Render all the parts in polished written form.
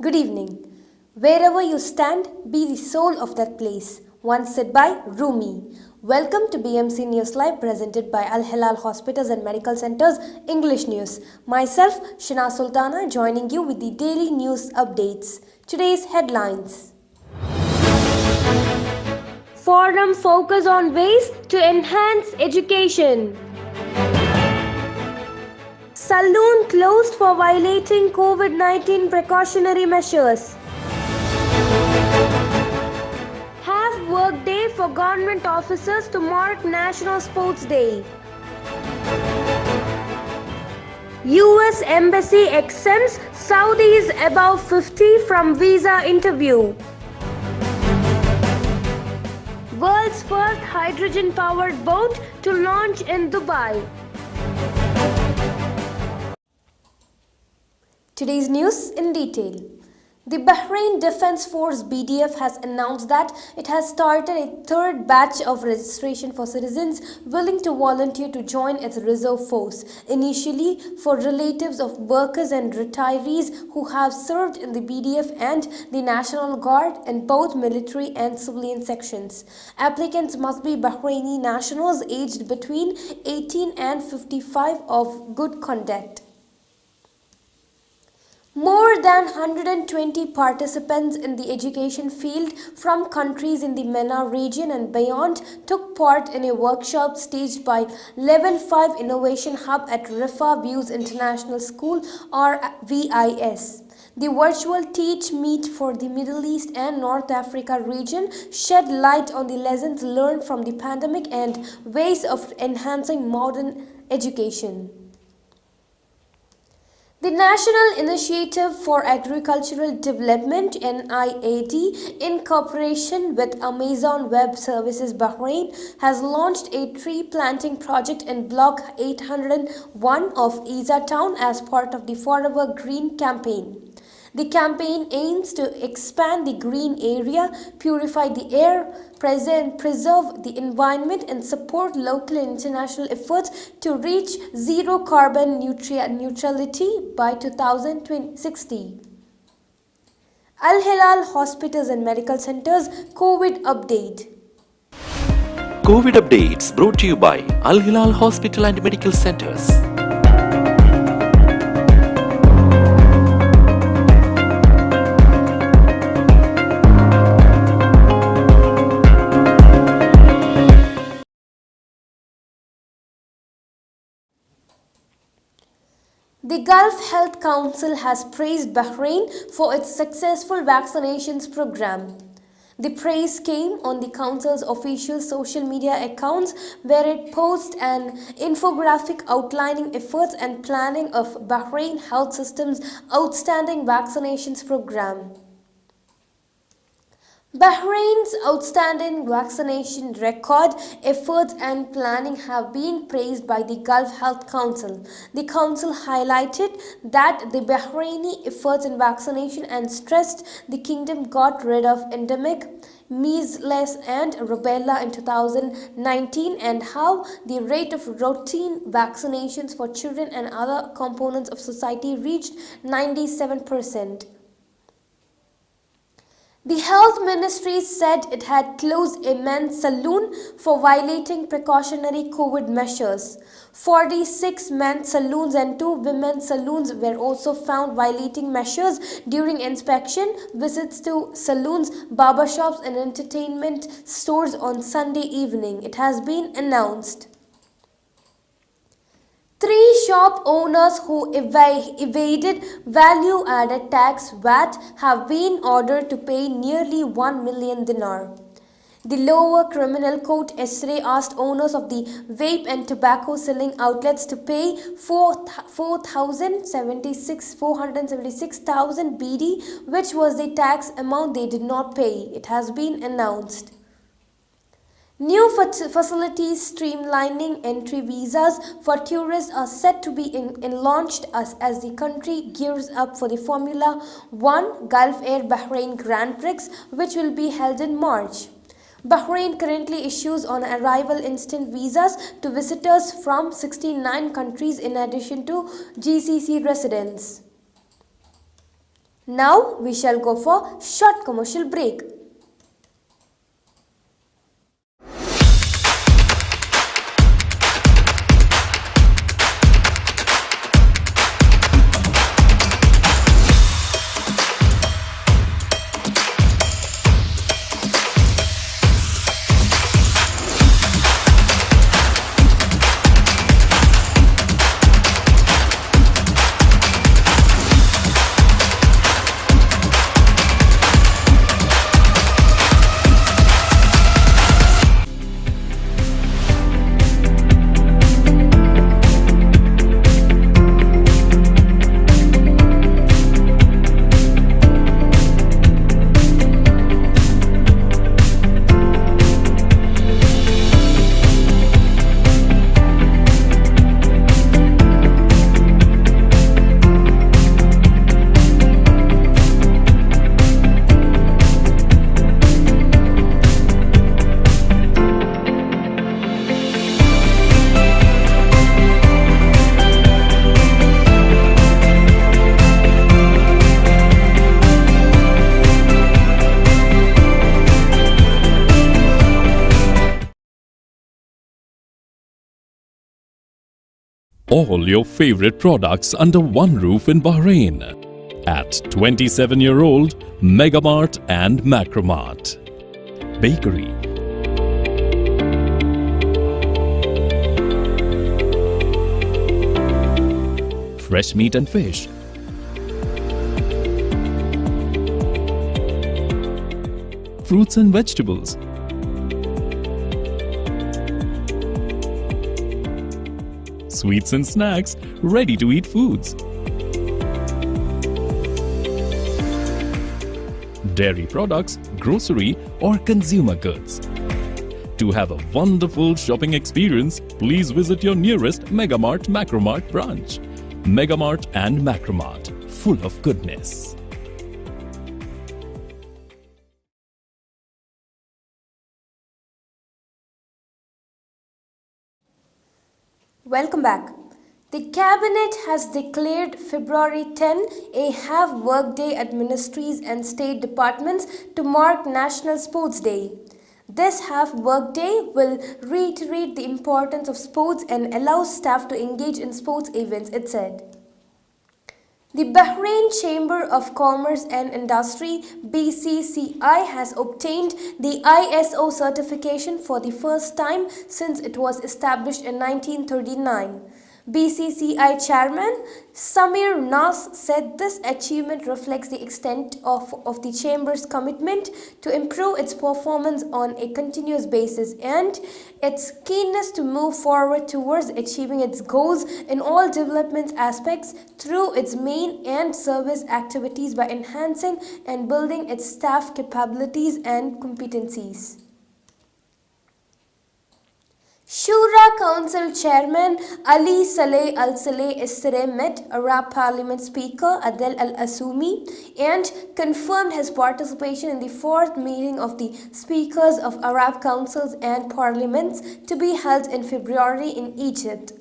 Good evening. Wherever you stand, be the soul of that place. Once said by Rumi. Welcome to BMC News Live presented by Al Hilal Hospitals and Medical Centers English News. Myself, Shana Sultana, joining you with the daily news updates. Today's headlines. Forum focus on ways to enhance education. Saloon closed for violating COVID-19 precautionary measures. Half work day for government officers to mark National Sports Day. US Embassy exempts Saudis above 50 from visa interview. World's first hydrogen-powered boat to launch in Dubai. Today's news in detail. The Bahrain Defense Force BDF has announced that it has started a third batch of registration for citizens willing to volunteer to join its reserve force, initially for relatives of workers and retirees who have served in the BDF and the National Guard in both military and civilian sections. Applicants must be Bahraini nationals aged between 18 and 55 of good conduct. More than 120 participants in the education field from countries in the MENA region and beyond took part in a workshop staged by Level 5 Innovation Hub at Rifa Views International School or VIS. The virtual Teach Meet for the Middle East and North Africa region shed light on the lessons learned from the pandemic and ways of enhancing modern education. The National Initiative for Agricultural Development NIAD, in cooperation with Amazon Web Services Bahrain, has launched a tree planting project in Block 801 of Isa Town as part of the Forever Green campaign. The campaign aims to expand the green area, purify the air, preserve the environment, and support local and international efforts to reach zero carbon neutrality by 2060. Al Hilal Hospitals and Medical Centers COVID Update. COVID updates brought to you by Al Hilal Hospital and Medical Centers. The Gulf Health Council has praised Bahrain for its successful vaccinations program. The praise came on the Council's official social media accounts, where it posted an infographic outlining efforts and planning of Bahrain Health System's outstanding vaccinations program. Bahrain's outstanding vaccination record, efforts and planning have been praised by the Gulf Health Council. The council highlighted that the Bahraini efforts in vaccination and stressed the kingdom got rid of endemic measles and rubella in 2019 and how the rate of routine vaccinations for children and other components of society reached 97%. The Health Ministry said it had closed a men's saloon for violating precautionary COVID measures. 46 men's saloons and 2 women's saloons were also found violating measures during inspection visits to saloons, barbershops and entertainment stores on Sunday evening, it has been announced. 3 shop owners who evaded value-added tax VAT have been ordered to pay nearly 1 million dinar. The lower criminal court yesterday asked owners of the vape and tobacco selling outlets to pay 476,000 BD, which was the tax amount they did not pay. It has been announced. New facilities streamlining entry visas for tourists are set to be launched as the country gears up for the Formula 1 Gulf Air Bahrain Grand Prix, which will be held in March. Bahrain currently issues on arrival instant visas to visitors from 69 countries in addition to GCC residents. Now we shall go for short commercial break. All your favorite products under one roof in Bahrain at 27-year-old Megamart and Macromart. Bakery, fresh meat and fish, fruits and vegetables, sweets and snacks, ready-to-eat foods, dairy products, grocery or consumer goods. To have a wonderful shopping experience, please visit your nearest Megamart Macromart branch. Megamart and Macromart, full of goodness. Welcome back. The Cabinet has declared February 10 a half work day at ministries and state departments to mark National Sports Day. This half work day will reiterate the importance of sports and allow staff to engage in sports events, it said. The Bahrain Chamber of Commerce and Industry (BCCI) has obtained the ISO certification for the first time since it was established in 1939. BCCI Chairman Samir Nas said this achievement reflects the extent of the Chamber's commitment to improve its performance on a continuous basis and its keenness to move forward towards achieving its goals in all development aspects through its main and service activities by enhancing and building its staff capabilities and competencies. Shura Council Chairman Ali Saleh Al Saleh yesterday met Arab Parliament Speaker Adel Al Assoumi and confirmed his participation in the fourth meeting of the Speakers of Arab Councils and Parliaments to be held in February in Egypt.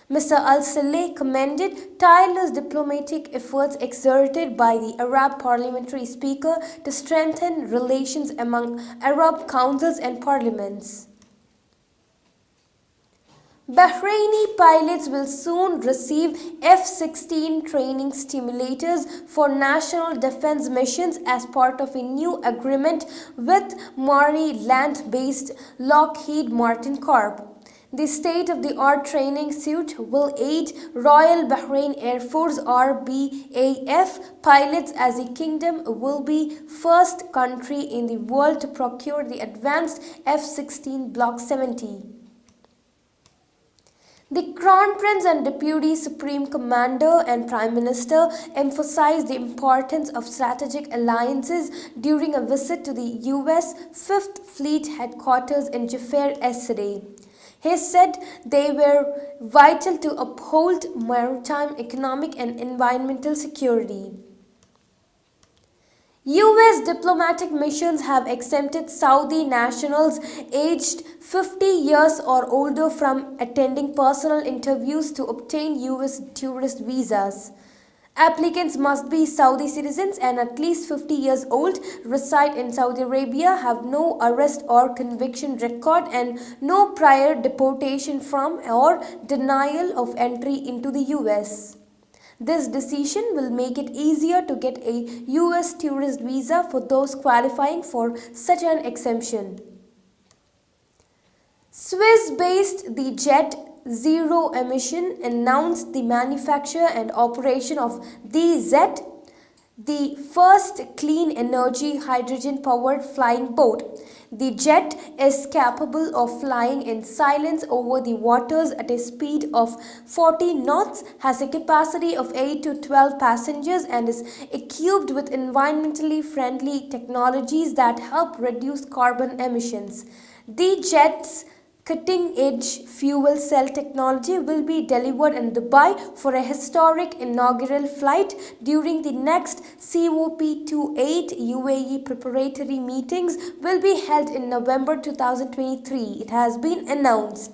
Mr. Al Saleh commended tireless diplomatic efforts exerted by the Arab Parliamentary Speaker to strengthen relations among Arab councils and parliaments. Bahraini pilots will soon receive F-16 training simulators for national defense missions as part of a new agreement with Mari land-based Lockheed Martin Corp. The state-of-the-art training suite will aid Royal Bahrain Air Force RBAF pilots as the kingdom will be first country in the world to procure the advanced F-16 Block 70. The Crown Prince and Deputy Supreme Commander and Prime Minister emphasized the importance of strategic alliances during a visit to the US 5th Fleet headquarters in Jaffa yesterday. He said they were vital to uphold maritime, economic and environmental security. US diplomatic missions have exempted Saudi nationals aged 50 years or older from attending personal interviews to obtain US tourist visas. Applicants must be Saudi citizens and at least 50 years old, reside in Saudi Arabia, have no arrest or conviction record, and no prior deportation from or denial of entry into the US. This decision will make it easier to get a US tourist visa for those qualifying for such an exemption. Swiss-based The Jet Zero Emission announced the manufacture and operation of the Jet, the first clean energy hydrogen-powered flying boat. The Jet is capable of flying in silence over the waters at a speed of 40 knots, has a capacity of 8 to 12 passengers, and is equipped with environmentally friendly technologies that help reduce carbon emissions. The Jet's cutting-edge fuel cell technology will be delivered in Dubai for a historic inaugural flight during the next COP28 UAE preparatory meetings will be held in November 2023. It has been announced.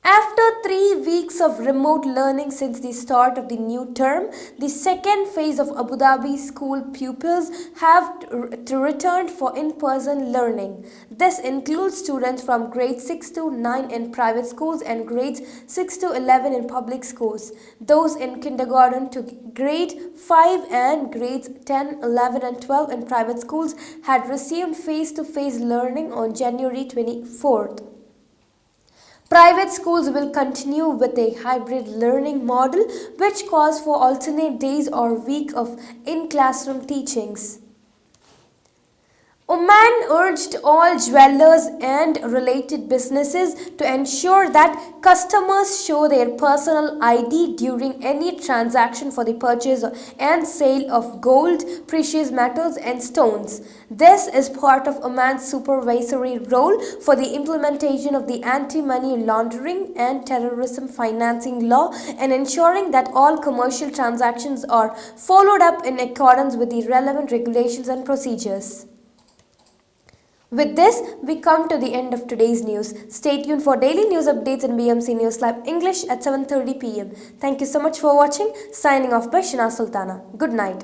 After 3 weeks of remote learning since the start of the new term, the second phase of Abu Dhabi school pupils have returned for in-person learning. This includes students from grades 6 to 9 in private schools and grades 6 to 11 in public schools. Those in kindergarten to grade 5 and grades 10, 11 and 12 in private schools had resumed face-to-face learning on January 24th. Private schools will continue with a hybrid learning model which calls for alternate days or week of in-classroom teachings. Oman urged all jewelers and related businesses to ensure that customers show their personal ID during any transaction for the purchase and sale of gold, precious metals and stones. This is part of Oman's supervisory role for the implementation of the anti-money laundering and terrorism financing law and ensuring that all commercial transactions are followed up in accordance with the relevant regulations and procedures. With this, we come to the end of today's news. Stay tuned for daily news updates in BMC News Live English at 7:30 p.m. Thank you so much for watching. Signing off by Shina Sultana. Good night.